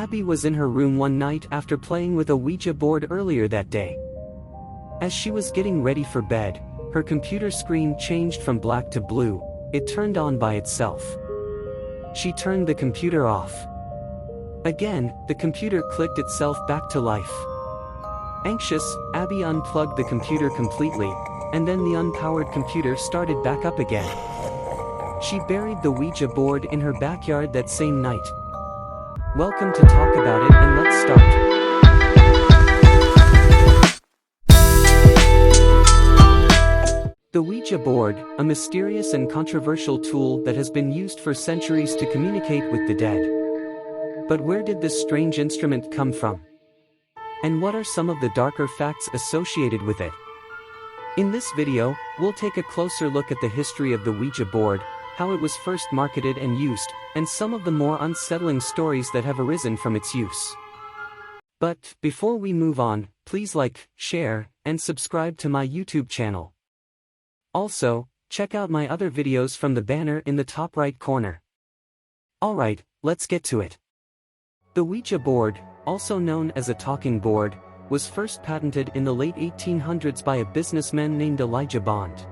Abby was in her room one night after playing with a Ouija board earlier that day. As she was getting ready for bed, her computer screen changed from black to blue. It turned on by itself. She turned the computer off. Again, the computer clicked itself back to life. Anxious, Abby unplugged the computer completely, and then the unpowered computer started back up again. She buried the Ouija board in her backyard that same night. Welcome to Talk About It, and let's start. The Ouija board, a mysterious and controversial tool that has been used for centuries to communicate with the dead. But where did this strange instrument come from? And what are some of the darker facts associated with it? In this video, we'll take a closer look at the history of the Ouija board, how it was first marketed and used, and some of the more unsettling stories that have arisen from its use. But before we move on, please like, share, and subscribe to my YouTube channel. Also, check out my other videos from the banner in the top right corner. Alright, let's get to it. The Ouija board, also known as a talking board, was first patented in the late 1800s by a businessman named Elijah Bond.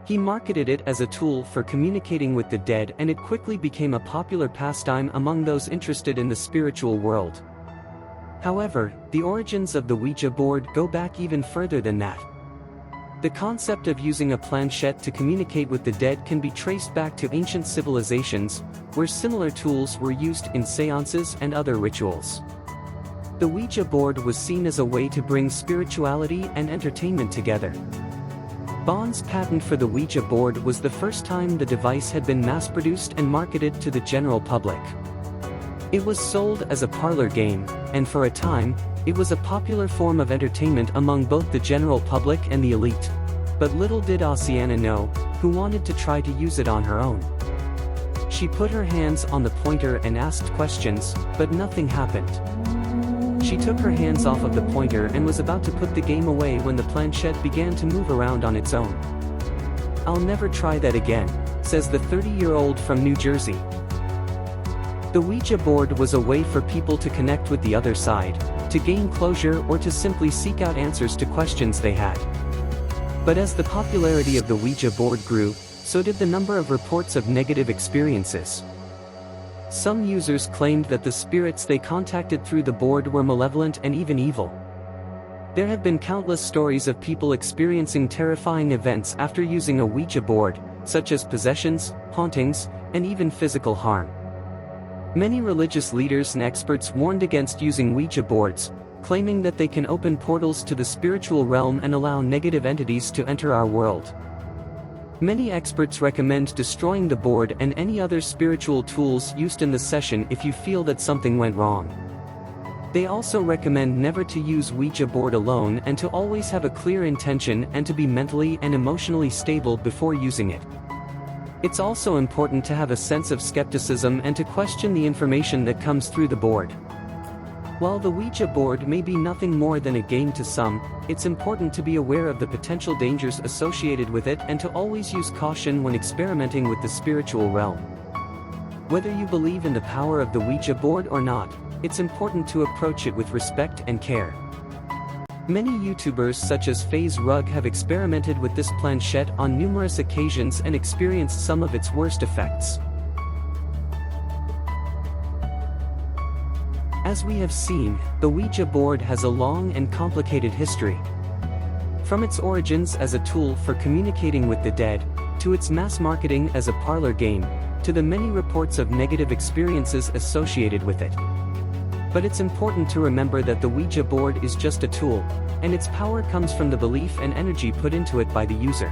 He marketed it as a tool for communicating with the dead, and it quickly became a popular pastime among those interested in the spiritual world. However, the origins of the Ouija board go back even further than that. The concept of using a planchette to communicate with the dead can be traced back to ancient civilizations, where similar tools were used in seances and other rituals. The Ouija board was seen as a way to bring spirituality and entertainment together. Bond's patent for the Ouija board was the first time the device had been mass-produced and marketed to the general public. It was sold as a parlor game, and for a time, it was a popular form of entertainment among both the general public and the elite. But little did Oceana know, who wanted to try to use it on her own. She put her hands on the pointer and asked questions, but nothing happened. She took her hands off of the pointer and was about to put the game away when the planchette began to move around on its own. "I'll never try that again," says the 30-year-old from New Jersey. The Ouija board was a way for people to connect with the other side, to gain closure, or to simply seek out answers to questions they had. But as the popularity of the Ouija board grew, so did the number of reports of negative experiences. Some users claimed that the spirits they contacted through the board were malevolent and even evil. There have been countless stories of people experiencing terrifying events after using a Ouija board, such as possessions, hauntings, and even physical harm. Many religious leaders and experts warned against using Ouija boards, claiming that they can open portals to the spiritual realm and allow negative entities to enter our world. Many experts recommend destroying the board and any other spiritual tools used in the session if you feel that something went wrong. They also recommend never to use Ouija board alone and to always have a clear intention and to be mentally and emotionally stable before using it. It's also important to have a sense of skepticism and to question the information that comes through the board. While the Ouija board may be nothing more than a game to some, it's important to be aware of the potential dangers associated with it and to always use caution when experimenting with the spiritual realm. Whether you believe in the power of the Ouija board or not, it's important to approach it with respect and care. Many YouTubers such as FaZe Rug have experimented with this planchette on numerous occasions and experienced some of its worst effects. As we have seen, the Ouija board has a long and complicated history. From its origins as a tool for communicating with the dead, to its mass marketing as a parlor game, to the many reports of negative experiences associated with it. But it's important to remember that the Ouija board is just a tool, and its power comes from the belief and energy put into it by the user.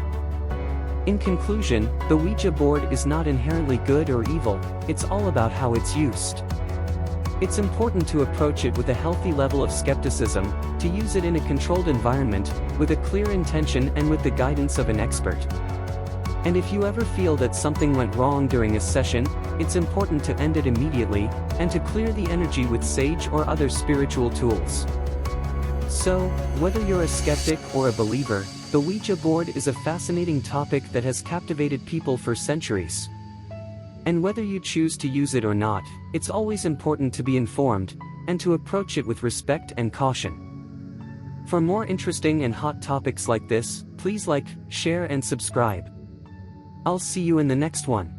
In conclusion, the Ouija board is not inherently good or evil, it's all about how it's used. It's important to approach it with a healthy level of skepticism, to use it in a controlled environment, with a clear intention and with the guidance of an expert. And if you ever feel that something went wrong during a session, it's important to end it immediately, and to clear the energy with sage or other spiritual tools. So, whether you're a skeptic or a believer, the Ouija board is a fascinating topic that has captivated people for centuries. And whether you choose to use it or not, it's always important to be informed, and to approach it with respect and caution. For more interesting and hot topics like this, please like, share and subscribe. I'll see you in the next one.